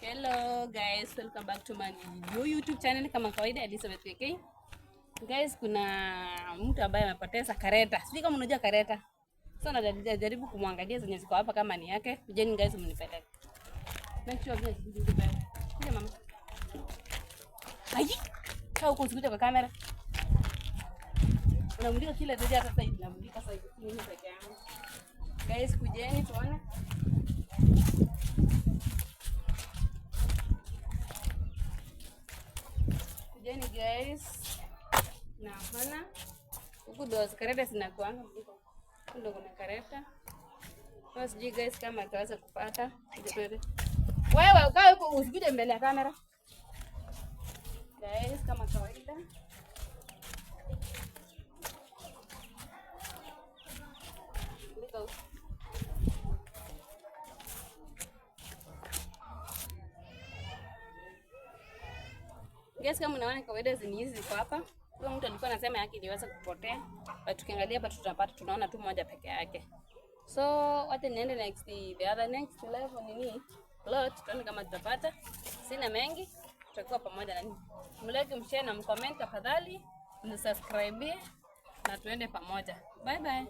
Hello guys, welcome back to my new YouTube channel kama kawaida Elizabeth KK. Guys, kuna mtu ambaye amepoteza kareta. Sijui kama unajua kareta. So najaribu kumwangalia zenye ziko hapa kama ni yake. Kujeni guys mnipeleke. Make sure guys mnipeleke. Kuja mama. Ayi. Kaa uko usikuja kwa kamera. Unamulika kila dada hata sasa hivi namulika sasa hivi mimi peke yangu. Guys, kujeni tuone. Kujeni guys. Na hana huku ndo kareta zinakuanga huko. Ndio kuna kareta. Sasa sijui guys kama ataweza kupata. Wewe ukae huko usikuje mbele ya kamera. Guys, kama kawaida. Guys, kama unaona kawaida hizi ziko hapa. Kwa mtu alikuwa anasema yake iliweza kupotea. But tukiangalia hapa tutapata tunaona tu moja peke yake. So, wacha niende next level nini? Lot tuone kama tutapata. Sina mengi. Tutakuwa pamoja na nini. Mlike, mshare na mcomment tafadhali. Msubscribe na tuende pamoja. Bye bye.